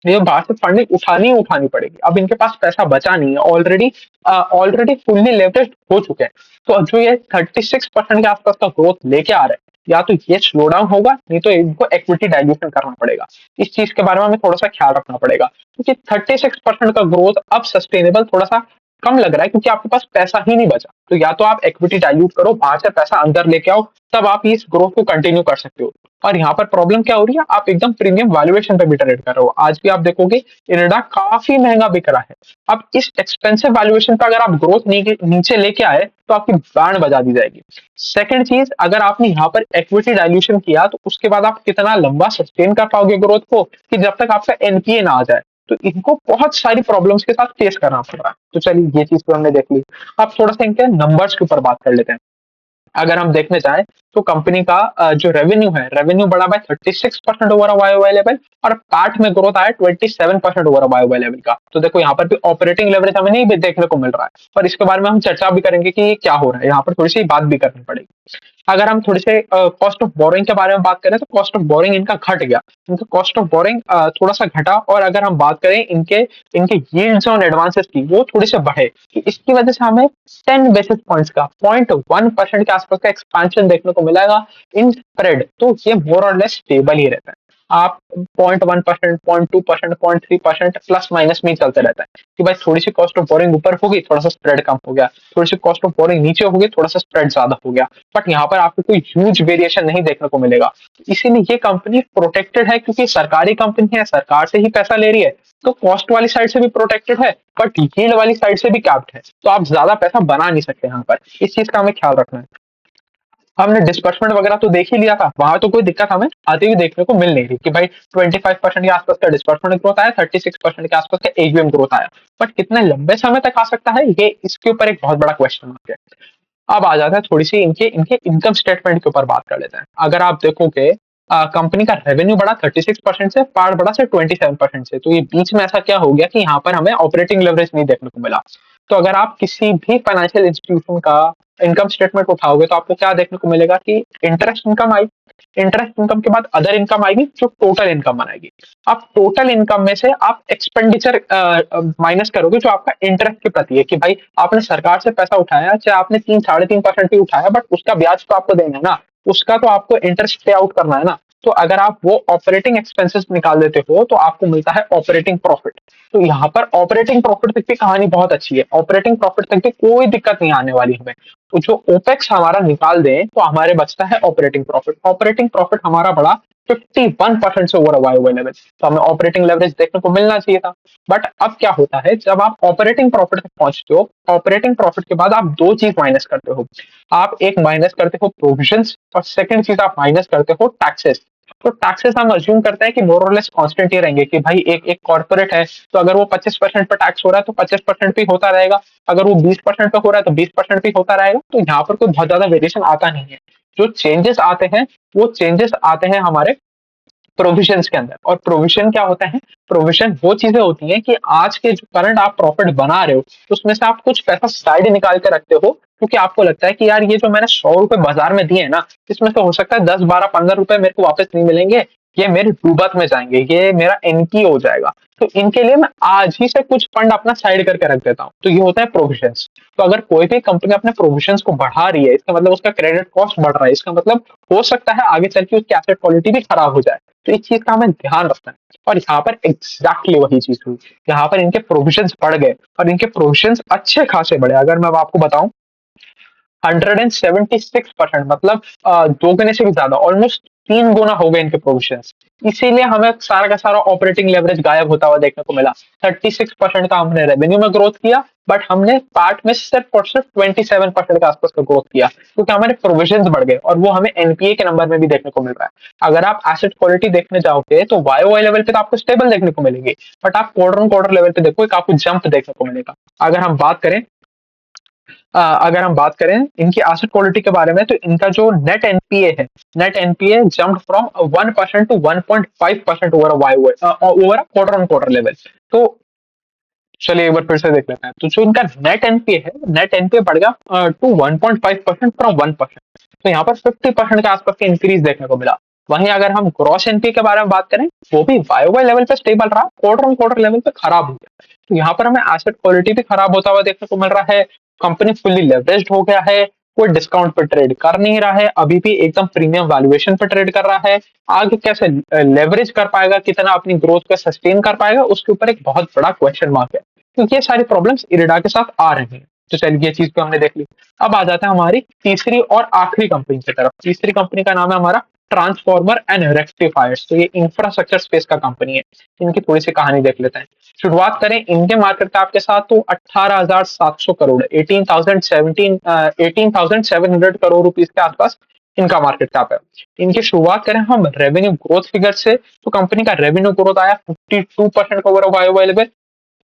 ये बाहर से फंडिंग उठानी ही उठानी पड़ेगी। अब इनके पास पैसा बचा नहीं है, ऑलरेडी फुल्ली लेवरेज हो चुके हैं। तो जो ये 36% के आसपास का ग्रोथ लेके आ रहे हैं, या तो ये स्लो डाउन होगा, नहीं तो इनको इक्विटी डाइल्यूशन करना पड़ेगा। इस चीज के बारे में हमें थोड़ा सा ख्याल रखना पड़ेगा, क्योंकि 36% का ग्रोथ अब सस्टेनेबल थोड़ा सा कम लग रहा है, क्योंकि आपके पास पैसा ही नहीं बचा। तो या तो आप इक्विटी डाइल्यूट करो, बाहर से पैसा अंदर लेके आओ, तब आप इस ग्रोथ को कंटिन्यू कर सकते हो। और यहाँ पर प्रॉब्लम क्या हो रही है, आप एकदम प्रीमियम वैल्यूएशन पे भी ट्रेड कर रहे हो। आज भी आप देखोगे इरेडा काफी महंगा बिक रहा है। अब इस एक्सपेंसिव वैल्यूएशन पर अगर आप ग्रोथ नीचे लेके आए तो आपकी बैंड बजा दी जाएगी। सेकंड चीज, अगर आपने यहाँ पर इक्विटी डाइल्यूशन किया तो उसके बाद आप कितना लंबा सस्टेन कर पाओगे ग्रोथ को, कि जब तक आपका एनपीए ना आ जाए। तो इनको बहुत सारी प्रॉब्लम्स के साथ फेस करना पड़ रहा है। तो चलिए, ये चीज तो हमने देख ली। अब थोड़ा सा इनके नंबर्स के ऊपर बात कर लेते हैं। अगर हम देखने जाए तो कंपनी का जो रेवेन्यू है, रेवेन्यू बढ़ा बाय 36% ओवर वाई लेवल, और पैट में ग्रोथ आया 27% ओवर वाई लेवल का। तो देखो, यहाँ पर भी ऑपरेटिंग लेवरेज हमें नहीं भी देखने को मिल रहा है, और इसके बारे में हम चर्चा भी करेंगे कि ये क्या हो रहा है। यहाँ पर थोड़ी सी बात भी करनी पड़ेगी। अगर हम थोड़े से कॉस्ट ऑफ बोरिंग के बारे में बात करें तो कॉस्ट ऑफ बोरिंग इनका घट गया, इनका कॉस्ट ऑफ बोरिंग थोड़ा सा घटा। और अगर हम बात करें इनके इनके यील्ड्स ऑन एडवांसेस की, वो थोड़े से बढ़े। तो इसकी वजह से हमें 10 बेसिस पॉइंट्स का 0.1% के आसपास का एक्सपेंशन देखने को मिलेगा इन स्प्रेड। तो ये मोर और लेस स्टेबल ही रहता है। आप 0.1%, 0.2%, 0.3% प्लस माइनस में ही चलते रहता है, कि भाई थोड़ी सी कॉस्ट ऑफ बोरिंग ऊपर होगी, थोड़ा सा स्प्रेड कम हो गया, थोड़ी सी कॉस्ट ऑफ बोरिंग नीचे होगी, थोड़ा सा स्प्रेड ज्यादा हो गया। बट यहाँ पर आपको कोई ह्यूज वेरिएशन नहीं देखने को मिलेगा। इसीलिए ये कंपनी प्रोटेक्टेड है, क्योंकि सरकारी कंपनी है, सरकार से ही पैसा ले रही है। तो कॉस्ट वाली साइड से भी प्रोटेक्टेड है, बट यील्ड वाली साइड से भी कैप्ड है। तो आप ज्यादा पैसा बना नहीं सकते यहाँ पर। इस चीज का हमें ख्याल रखना है। हमने डिस्बर्समेंट वगैरह तो देख ही लिया था, वहां तो कोई दिक्कत हमें आती हुई देखने को मिल नहीं रही, कि भाई 25% के आसपास का डिस्बर्समेंट ग्रोथ आया, 36% के आसपास का एजीएम ग्रोथ आया। बट कितने लंबे समय तक आ सकता है, ये इसके ऊपर एक बहुत बड़ा क्वेश्चन मार्क है। अब आ जाता है थोड़ी सी इनके इनके इनकम स्टेटमेंट के ऊपर बात कर लेते हैं। अगर आप देखोगे, कंपनी का रेवेन्यू बढ़ा 36% से, पार्ट बढ़ा से 27% से। तो ये बीच में ऐसा क्या हो गया कि यहाँ पर हमें ऑपरेटिंग लेवरेज नहीं देखने को मिला। तो अगर आप किसी भी फाइनेंशियल इंस्टीट्यूशन का इनकम स्टेटमेंट उठाओगे तो आपको क्या देखने को मिलेगा कि इंटरेस्ट इनकम आई, इंटरेस्ट इनकम के बाद अदर इनकम आएगी, जो टोटल इनकम बनाएगी। आप टोटल इनकम में से आप एक्सपेंडिचर माइनस करोगे, जो आपका इंटरेस्ट के प्रति है, कि भाई आपने सरकार से पैसा उठाया, चाहे आपने 3-3.5% भी उठाया, बट उसका ब्याज तो आपको देना है ना, उसका तो आपको इंटरेस्ट पे आउट करना है ना। तो अगर आप वो ऑपरेटिंग एक्सपेंसेस निकाल देते हो तो आपको मिलता है ऑपरेटिंग प्रॉफिट। तो यहाँ पर ऑपरेटिंग प्रॉफिट तक की कहानी बहुत अच्छी है, ऑपरेटिंग प्रॉफिट तक की कोई दिक्कत नहीं आने वाली हमें। तो जो ओपेक्स हमारा निकाल दें तो हमारे बचता है ऑपरेटिंग प्रॉफिट। ऑपरेटिंग प्रॉफिट हमारा बढ़ा 51% से ओवर वाई लेवल। तो हमें ऑपरेटिंग लेवरेज देखने को मिलना चाहिए था। बट अब क्या होता है, जब आप ऑपरेटिंग प्रॉफिट तक पहुंचते हो, ऑपरेटिंग प्रॉफिट के बाद आप दो चीज माइनस करते हो। आप एक माइनस करते हो प्रोविजंस, और सेकंड चीज आप माइनस करते हो टैक्सेस। तो टैक्सेस हम अज्यूम करते हैं कि मोर और लेस कांस्टेंट ही रहेंगे, कि भाई एक एक कॉर्पोरेट है, तो अगर वो 25% पर टैक्स हो रहा है तो 25% भी होता रहेगा। अगर वो 20% पे हो रहा है तो 20% भी होता रहेगा। तो यहाँ पर कोई बहुत ज्यादा वेरिएशन आता नहीं है। जो चेंजेस आते हैं वो चेंजेस आते हैं हमारे प्रोविजंस के अंदर। और प्रोविजन क्या होता है, प्रोविजन वो चीजें होती हैं कि आज के जो करंट आप प्रॉफिट बना रहे हो उसमें से आप कुछ पैसा साइड निकाल के रखते हो, क्योंकि आपको लगता है कि यार ये जो मैंने 100 रुपए बाजार में दिए ना, इसमें से हो सकता है 10, 12, 15 रुपए मेरे को वापस नहीं मिलेंगे, ये मेरे डूबत में जाएंगे, ये मेरा एनपी हो जाएगा। तो इनके लिए मैं आज ही से कुछ फंड अपना साइड करके रख देता हूँ। तो ये होता है प्रोविजंस। तो अगर कोई भी कंपनी अपने प्रोविजंस को बढ़ा रही है, इसका मतलब उसका क्रेडिट कॉस्ट बढ़ रहा है, इसका मतलब हो सकता है आगे चल के उसकी एसेट क्वालिटी भी खराब हो जाए। तो इस चीज का हमें ध्यान रखना है। और यहाँ पर एग्जैक्टली वही चीज हुई। यहाँ पर इनके प्रोविजंस बढ़ गए और इनके प्रोविजंस अच्छे खासे बढ़े। अगर मैं अब आपको बताऊं 176%, मतलब दो गुने से भी ज्यादा, ऑलमोस्ट 3 गुना हो गए इनके प्रोविजंस। इसीलिए हमें सारा का सारा ऑपरेटिंग लेवरेज गायब होता हुआ देखने को मिला। 36% का हमने रेवेन्यू में ग्रोथ किया, बट हमने पार्ट में सिर्फ और सिर्फ 27% के आसपास का ग्रोथ किया, क्योंकि हमारे प्रोविजंस बढ़ गए और वो हमें एनपीए के नंबर में भी देखने को मिल रहा है। अगर आप एसेट क्वालिटी देखने जाओगे तो वाई लेवल पे तो आपको स्टेबल देखने को मिलेगी, बट आप क्वार्टर ऑन क्वार्टर लेवल पे देखो आपको जंप देखने को मिलेगा। अगर हम बात करें इनकी एसेट क्वालिटी के बारे में, तो इनका जो नेट एनपीए है, net NPA jump from 1% to 1.5% over quarter on quarter level. तो चलिए एक बार फिर से देख लेते हैं। तो जो इनका नेट एनपीए है, नेट एनपीए बढ़ गया टू 1.5% फ्रॉम 1%। तो यहाँ पर 50% के आसपास की इंक्रीज देखने को मिला। वहीं अगर हम ग्रॉस एनपीए के बारे में बात करें, वो भी वाई लेवल पे स्टेबल रहा, क्वार्टर ऑन क्वार्टर लेवल पे खराब हो गया। तो यहाँ पर हमें एसेट क्वालिटी भी खराब होता हुआ देखने को मिल रहा है। कंपनी फुल्ली लेवरेज्ड हो गया है, कोई डिस्काउंट पे ट्रेड कर नहीं रहा है, अभी भी एकदम प्रीमियम वैल्यूएशन पे ट्रेड कर रहा है। आगे कैसे लेवरेज कर पाएगा, कितना अपनी ग्रोथ को सस्टेन कर पाएगा, उसके ऊपर एक बहुत बड़ा क्वेश्चन मार्क है, क्योंकि ये सारी प्रॉब्लम्स इरिडा के साथ आ रही हैं। तो चलिए ये चीज भी हमने देख ली। अब आ जाता है हमारी तीसरी और आखिरी कंपनी की तरफ। तीसरी कंपनी का नाम है हमारा ट्रांसफॉर्मर एंड रेक्टिफायर्स। तो ये इंफ्रास्ट्रक्चर स्पेस का कंपनी है। इनकी थोड़ी सी कहानी देख लेते हैं। शुरुआत करें इनके मार्केट कैप के साथ, तो 18,700 करोड़, 18,700 करोड़ रुपीस के आसपास इनका मार्केट कैप है। इनकी शुरुआत करें हम रेवेन्यू ग्रोथ फिगर से, तो कंपनी का रेवेन्यू ग्रोथ आया 52% का ओवर वाई लेवल।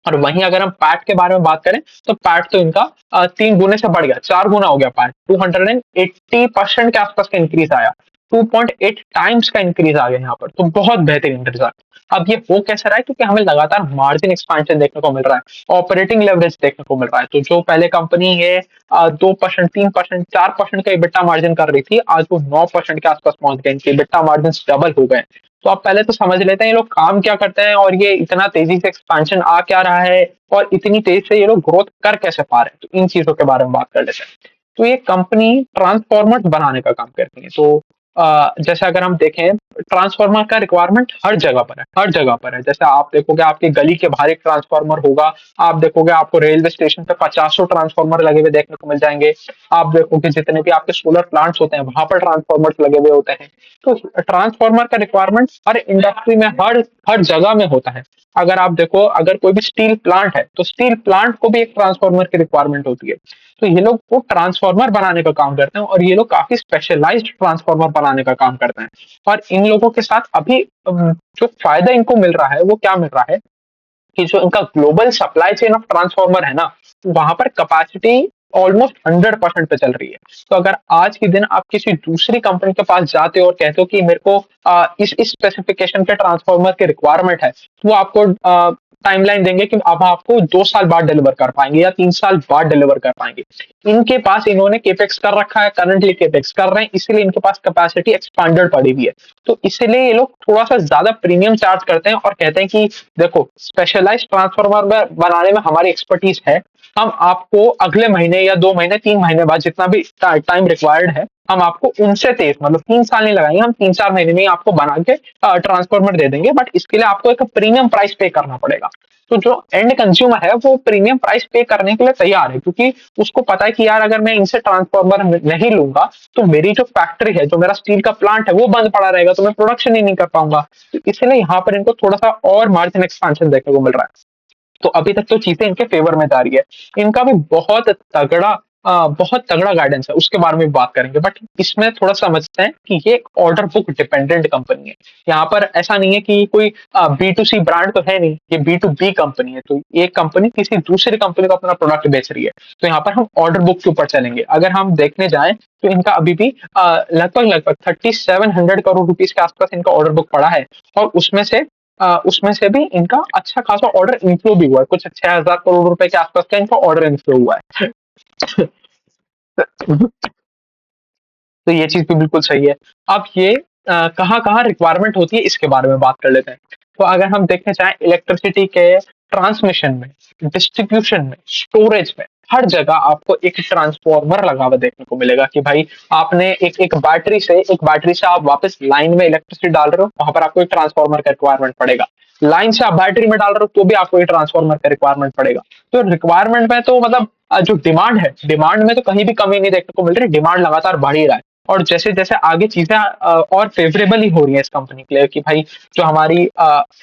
और वहीं अगर हम पैट के बारे में बात करें, तो पैट तो इनका 3 गुने से बढ़ गया, 4 गुना हो गया पैट। 280% के आसपास का इंक्रीज आया, 2.8 टाइम्स का इंक्रीज आ गया यहाँ पर। तो बहुत बेहतरीन रिजल्ट। अब ये हो कैसे रहा है, क्योंकि हमें लगातार मार्जिन एक्सपेंशन देखने को मिल रहा है, ऑपरेटिंग लेवरेज देखने को मिल रहा है। तो जो पहले कंपनी ये 2%, 3%, 4% का इबिटा मार्जिन कर रही थी, आज वो 9% के आसपास पहुंच गए। इनके इबिटा मार्जिन डबल हो गए। तो आप पहले तो समझ लेते हैं ये लोग काम क्या करते हैं, और ये इतना तेजी से एक्सपेंशन आ क्या रहा है, और इतनी तेजी से ये लोग ग्रोथ कर कैसे पा रहे हैं। तो इन चीजों के बारे में बात कर लेते हैं। तो ये कंपनी ट्रांसफॉर्मर बनाने का काम करती है। तो जैसे अगर हम देखें, ट्रांसफार्मर का रिक्वायरमेंट हर जगह पर है, हर जगह पर है। जैसे आप देखोगे आपकी गली के बाहर एक ट्रांसफार्मर होगा, आप देखोगे आपको रेलवे स्टेशन पे 50 ट्रांसफार्मर लगे हुए देखने को मिल जाएंगे। आप देखोगे जितने भी आपके सोलर प्लांट्स होते हैं वहां पर ट्रांसफार्मर्स लगे हुए होते हैं। तो ट्रांसफार्मर का रिक्वायरमेंट हर इंडस्ट्री में, हर हर जगह में होता है। अगर आप देखो, अगर कोई भी स्टील प्लांट है, तो स्टील प्लांट को भी एक ट्रांसफार्मर की रिक्वायरमेंट होती है। तो ये लोग वो ट्रांसफार्मर बनाने का काम करते हैं, और ये लोग काफी स्पेशलाइज्ड ट्रांसफार्मर बनाने का काम करते हैं। और इन लोगों के साथ अभी जो फायदा इनको मिल रहा है वो क्या मिल रहा है, कि जो इनका global supply chain of transformer है ना, वहां पर कैपेसिटी ऑलमोस्ट 100% पे चल रही है। तो अगर आज के दिन आप किसी दूसरी कंपनी के पास जाते हो और कहते हो कि मेरे को इस स्पेसिफिकेशन के ट्रांसफार्मर की रिक्वायरमेंट है, तो वो आपको टाइमलाइन देंगे कि अब आपको 2 साल बाद डिलीवर कर पाएंगे या 3 साल बाद डिलीवर कर पाएंगे। इनके पास, इन्होंने केपेक्स कर रखा है, करंटली केपेक्स कर रहे हैं, इसीलिए इनके पास कैपेसिटी एक्सपांडेड पड़ी हुई है। तो इसलिए ये लोग थोड़ा सा ज्यादा प्रीमियम चार्ज करते हैं और कहते हैं कि देखो, स्पेशलाइज्ड ट्रांसफार्मर बनाने में हमारी एक्सपर्टीज है, हम आपको अगले महीने या 2 महीने, 3 महीने बाद, जितना भी टाइम रिक्वायर्ड है, हम आपको उनसे तेज, मतलब 3 साल नहीं लगाएंगे, हम 3-4 महीने में ही आपको बना के ट्रांसफार्मर दे देंगे। बट इसके लिए आपको एक प्रीमियम प्राइस पे करना पड़ेगा। तो जो एंड कंज्यूमर है वो प्रीमियम प्राइस पे करने के लिए तैयार है, क्योंकि उसको पता है कि यार अगर मैं इनसे ट्रांसफार्मर नहीं लूंगा, तो मेरी जो फैक्ट्री है, जो मेरा स्टील का प्लांट है, वो बंद पड़ा रहेगा, तो मैं प्रोडक्शन ही नहीं कर पाऊंगा। तो इसलिए यहाँ पर इनको थोड़ा सा और मार्जिन एक्सपेंशन देखने को मिल रहा है। तो अभी तक तो चीजें इनके फेवर में जा रही है। इनका भी बहुत तगड़ा गाइडेंस है, उसके बारे में बात करेंगे। बट इसमें थोड़ा समझते हैं कि ये एक ऑर्डर बुक डिपेंडेंट कंपनी है। यहाँ पर ऐसा नहीं है कि कोई B2C ब्रांड तो है नहीं, ये B2B कंपनी है। तो ये कंपनी किसी दूसरी कंपनी को अपना प्रोडक्ट बेच रही है। तो यहाँ पर हम ऑर्डर बुक के ऊपर चलेंगे। अगर हम देखने जाएं, तो इनका अभी भी लगभग 3,700 करोड़ रुपीज के आसपास इनका ऑर्डर बुक पड़ा है। और उसमें से भी इनका अच्छा खासा ऑर्डर इनफ्लो भी हुआ है, कुछ 6,000 करोड़ रुपए के आसपास का इनका ऑर्डर इनफ्लो हुआ है। तो ये चीज भी बिल्कुल सही है। अब ये कहाँ कहाँ रिक्वायरमेंट होती है, इसके बारे में बात कर लेते हैं। तो अगर हम देखने चाहें इलेक्ट्रिसिटी के ट्रांसमिशन में, डिस्ट्रीब्यूशन में, स्टोरेज में, हर जगह आपको एक ट्रांसफॉर्मर लगा हुआ देखने को मिलेगा कि भाई आपने एक बैटरी से आप वापस लाइन में इलेक्ट्रिसिटी डाल रहे हो, वहां पर आपको एक ट्रांसफॉर्मर का रिक्वायरमेंट पड़ेगा। लाइन से आप बैटरी में डाल रहे हो तो भी आपको एक ट्रांसफॉर्मर का रिक्वायरमेंट पड़ेगा। तो रिक्वायरमेंट में तो मतलब जो डिमांड है, डिमांड में तो कहीं भी कमी नहीं देखने को मिल रही, डिमांड लगातार बढ़ ही रहा है। और जैसे जैसे आगे चीजें और फेवरेबल ही हो रही है इस कंपनी के लिए कि भाई जो हमारी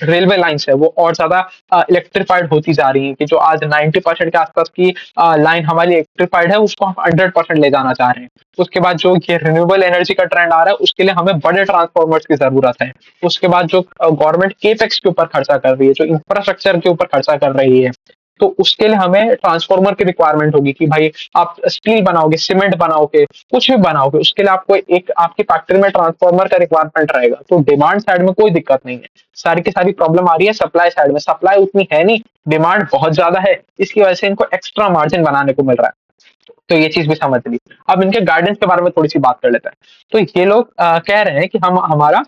रेलवे लाइंस है वो और ज्यादा इलेक्ट्रिफाइड होती जा रही है, कि जो आज 90% के आसपास की लाइन हमारी इलेक्ट्रिफाइड है उसको हम 100% ले जाना चाह रहे हैं। उसके बाद जो ये रिन्यूएबल एनर्जी का ट्रेंड आ रहा है उसके लिए हमें बड़े ट्रांसफॉर्मर्स की जरूरत है। उसके बाद जो गवर्नमेंट केपेक्स के ऊपर खर्चा कर रही है, जो इंफ्रास्ट्रक्चर के ऊपर खर्चा कर रही है, तो उसके लिए हमें ट्रांसफॉर्मर की रिक्वायरमेंट होगी कि भाई आप स्टील बनाओगे, सीमेंट बनाओगे, कुछ भी बनाओगे, उसके लिए आपको एक आपकी फैक्ट्री में ट्रांसफॉर्मर का रिक्वायरमेंट रहेगा। तो डिमांड साइड में कोई दिक्कत नहीं है, सारी की सारी प्रॉब्लम आ रही है सप्लाई साइड में। सप्लाई उतनी है नहीं, डिमांड बहुत ज्यादा है, इसकी वजह से इनको एक्स्ट्रा मार्जिन बनाने को मिल रहा है। तो ये चीज भी समझ ली। अब इनके गाइडेंस के बारे में थोड़ी सी बात कर लेते हैं। तो ये लोग कह रहे हैं कि हम हमारा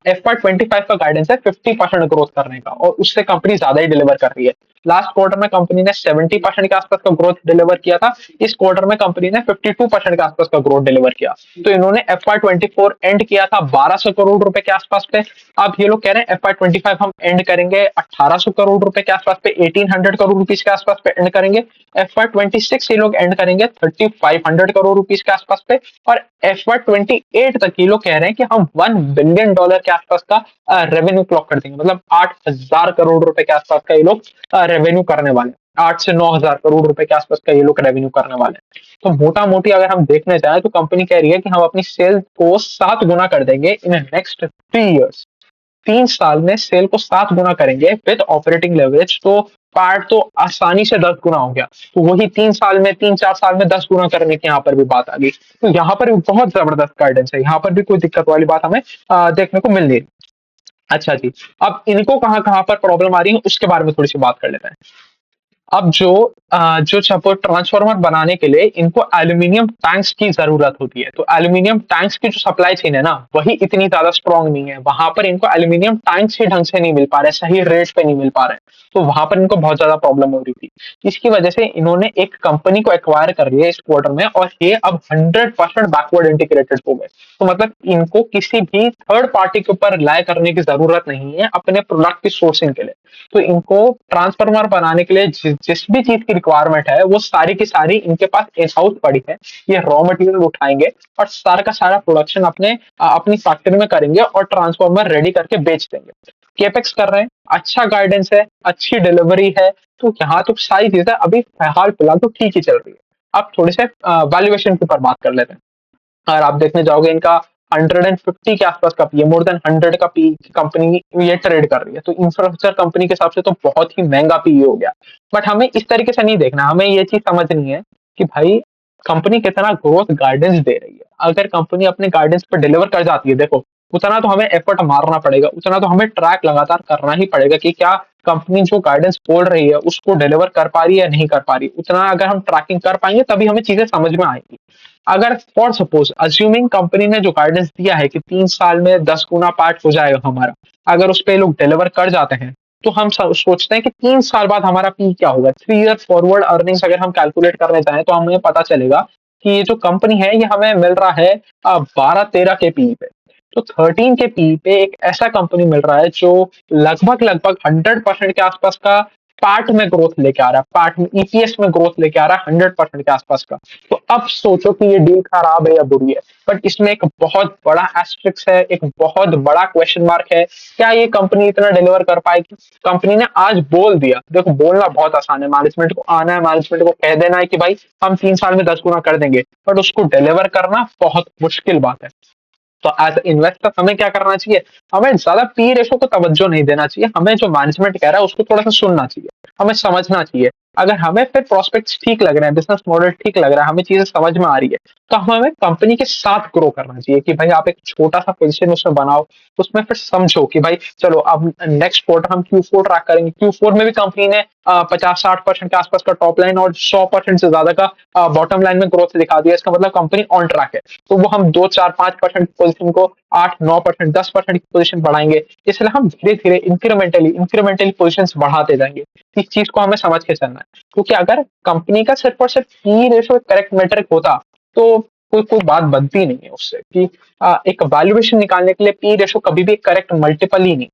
FY25 का गाइडेंस है 50% ग्रोथ करने का, और उससे कंपनी ज्यादा ही डिलीवर कर रही है। लास्ट क्वार्टर में कंपनी ने 70% के आसपास का ग्रोथ डिलीवर किया था, इस क्वार्टर में कंपनी ने 52% के आसपास का ग्रोथ डिलीवर किया। तो इन्होंने FY24 एंड किया था 1200 करोड़ रुपए के आसपास पे। अब ये लोग कह रहे हैं FY25 हम एंड करेंगे 1800 करोड़ रुपए के आसपास पे, 1800 करोड़ रुपीस के आसपास पे एंड करेंगे। FY26 ये लोग एंड करेंगे 3500 करोड़ रुपीस के आसपास पे, और FY28 तक ये लोग कह रहे हैं कि हम $1 बिलियन के आसपास का रेवेन्यू क्लॉक कर देंगे। मतलब 8000 करोड़ रुपए के आसपास का ये लोग रेवेन्यू करने वाले हैं। 8 से 9000 करोड़ रुपए के आसपास का ये लोग रेवेन्यू करने वाले हैं। तो मोटा मोटी अगर हम देखने जाए तो कंपनी कह रही है कि हम अपनी सेल को 7 गुना कर देंगे इन नेक्स्ट 3 इयर्स। 3 साल में सेल को 7 गुना करेंगे विद ऑपरेटिंग लेवरेज, तो पार्ट तो आसानी से 10 गुना हो गया। तो वही 3 साल में, 3-4 साल में 10 गुना करने की यहाँ पर भी बात आ गई। तो यहाँ पर भी बहुत जबरदस्त गाइडेंस है, यहाँ पर भी कोई दिक्कत वाली बात हमें देखने को मिल रही है। अच्छा जी, अब इनको कहाँ कहाँ पर प्रॉब्लम आ रही है उसके बारे में थोड़ी सी बात कर लेते हैं। अब जो सपोर्ट ट्रांसफार्मर बनाने के लिए इनको एल्यूमिनियम टैंक्स की जरूरत होती है। तो एल्यूमिनियम टैंक्स की जो सप्लाई चेन है ना, वही इतनी ज्यादा स्ट्रांग नहीं है। वहां पर इनको एल्यूमिनियम टैंक्स ही ढंग से नहीं मिल पा रहे, सही रेट पे नहीं मिल पा रहे। तो वहां पर इनको बहुत ज्यादा प्रॉब्लम हो रही थी। इसकी वजह से इन्होंने एक कंपनी को एक्वायर कर लिया इस क्वार्टर में, और ये अब 100% बैकवर्ड इंटीग्रेटेड हो गए। तो मतलब इनको किसी भी थर्ड पार्टी के ऊपर रिलाय करने की जरूरत नहीं है अपने प्रोडक्ट की सोर्सिंग के लिए। तो इनको ट्रांसफार्मर बनाने के लिए जिस भी चीज की रिक्वायरमेंट है वो सारी की सारी इनके पास इन हाउस पड़ी है। ये रॉ मटेरियल उठाएंगे और सारा का सारा प्रोडक्शन अपनी फैक्ट्री में करेंगे और ट्रांसफार्मर रेडी करके बेच देंगे। केपेक्स कर रहे हैं, अच्छा गाइडेंस है, अच्छी डिलीवरी है। तो यहाँ तो सारी चीजें अभी हाल फिलहाल तो ठीक ही चल रही है। अब थोड़े से वैल्यूएशन के ऊपर बात कर लेते हैं। और आप देखने जाओगे इनका 150 के आसपास का पी है, मोर देन 100 का पी कंपनी ये ट्रेड कर रही है। तो इंफ्रास्ट्रक्चर कंपनी के हिसाब से तो बहुत ही महंगा पी हो गया। बट हमें इस तरीके से नहीं देखना, हमें ये चीज समझनी है कि भाई कंपनी कितना ग्रोथ गाइडेंस दे रही है। अगर कंपनी अपने गाइडेंस पर डिलीवर कर जाती है, देखो उतना तो हमें एफर्ट मारना पड़ेगा, उतना तो हमें ट्रैक लगातार करना ही पड़ेगा कि क्या कंपनी जो गाइडेंस बोल रही है उसको डिलीवर कर पा रही है या नहीं कर पा रही। उतना अगर हम ट्रैकिंग कर पाएंगे तभी हमें चीजें समझ में आएंगी। अगर फॉर सपोज अज्यूमिंग कंपनी ने जो गाइडेंस दिया है कि 3 साल में 10 गुना पार्ट हो जाएगा हमारा, अगर उस पे लोग डिलीवर कर जाते हैं, तो हम सोचते हैं कि 3 साल बाद हमारा पी क्या होगा। 3 ईयर फॉरवर्ड अर्निंग्स अगर हम कैलकुलेट करने जाएं तो हमें पता चलेगा कि ये जो कंपनी है ये हमें मिल रहा है 12-13 के पी पे। तो 13 के पी पे एक ऐसा कंपनी मिल रहा है जो लगभग लगभग 100% के आसपास का पार्ट में ग्रोथ लेके आ रहा है, पार्ट में ईपीएस में ग्रोथ लेके आ रहा है 100% के आसपास का। तो अब सोचो कि ये डील खराब है या बुरी है, बट इसमें एक बहुत बड़ा एस्ट्रिक्स है, एक बहुत बड़ा क्वेश्चन मार्क है। क्या ये कंपनी इतना डिलीवर कर पाएगी? कंपनी ने आज बोल दिया, देखो बोलना बहुत आसान है, मैनेजमेंट को आना है, मैनेजमेंट को कह देना है कि भाई हम 3 साल में 10 गुना कर देंगे, बट उसको डिलीवर करना बहुत मुश्किल बात है। तो एज इन्वेस्टर हमें क्या करना चाहिए? हमें ज्यादा पी रेशो को तवज्जो नहीं देना चाहिए, हमें जो मैनेजमेंट कह रहा है उसको थोड़ा सा सुनना चाहिए, हमें समझना चाहिए। अगर हमें फिर प्रोस्पेक्ट्स ठीक लग रहे हैं, बिजनेस मॉडल ठीक लग रहा है, हमें चीजें समझ में आ रही है, तो हमें कंपनी के साथ ग्रो करना चाहिए कि भाई आप एक छोटा सा पोजीशन उसमें बनाओ, उसमें फिर समझो कि भाई चलो अब नेक्स्ट क्वार्टर हम Q4 ट्रैक करेंगे। Q4 में भी कंपनी ने 50-60% के आसपास का टॉप लाइन और 100% से ज्यादा का बॉटम लाइन में ग्रोथ दिखा दिया, इसका मतलब कंपनी ऑन ट्रैक है। तो वो हम 2-4-5% की पोजीशन को 8-9%, 10% की पोजीशन बढ़ाएंगे। इसलिए हम धीरे धीरे इंक्रीमेंटली इंक्रीमेंटली पोजीशन बढ़ाते जाएंगे। इस चीज को हमें समझ के चलना है, क्योंकि अगर कंपनी का सिर्फ और सिर्फ पी रेशो करेक्ट मेट्रिक होता तो कोई कोई बात बनती नहीं है उससे कि एक वैल्यूएशन निकालने के लिए पी रेशो कभी भी करेक्ट मल्टीपल ही नहीं।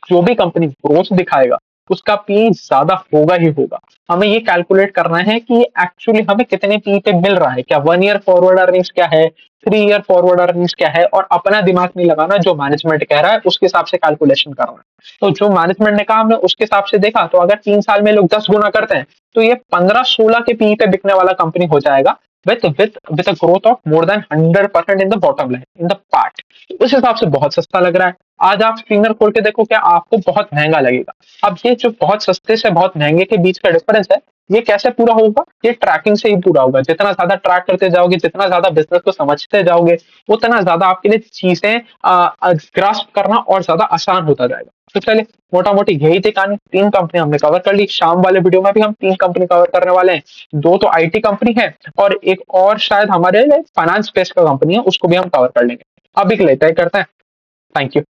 जो भी कंपनी ग्रोथ दिखाएगा उसका पी ज्यादा होगा ही होगा। हमें ये कैलकुलेट करना है कि एक्चुअली हमें कितने पी पे मिल रहा है, क्या 1 ईयर फॉरवर्ड अर्निंग्स क्या है, 3 ईयर फॉरवर्ड अर्निंग्स क्या है, और अपना दिमाग नहीं लगाना, जो मैनेजमेंट कह रहा है उसके हिसाब से कैलकुलेशन करना है। तो जो मैनेजमेंट ने कहा हमने उसके हिसाब से देखा, तो अगर 3 साल में लोग 10 गुना करते हैं तो ये 15-16 के पी पे बिकने वाला कंपनी हो जाएगा, with a growth of more than 100% in the bottom line in the part. उस हिसाब से बहुत सस्ता लग रहा है। आज आप स्क्रीनर खोल के देखो, क्या आपको बहुत महंगा लगेगा। अब ये जो बहुत सस्ते से बहुत महंगे के बीच का डिफरेंस है, ये कैसे पूरा होगा? ये ट्रैकिंग से ही पूरा होगा। जितना ज्यादा ट्रैक करते जाओगे, जितना ज्यादा बिजनेस को समझते जाओगे, उतना ज्यादा आपके लिए चीजें ग्रास्प करना और ज्यादा आसान होता जाएगा। तो चलिए, मोटा मोटी यही थी कहानी। 3 कंपनी हमने कवर कर ली। शाम वाले वीडियो में भी हम 3 कंपनी कवर करने वाले हैं। 2 तो आईटी कंपनी है और एक और शायद हमारे फाइनेंस स्पेस का कंपनी है, उसको भी हम कवर कर लेंगे। अभी के लिए तय करते हैं। Thank you.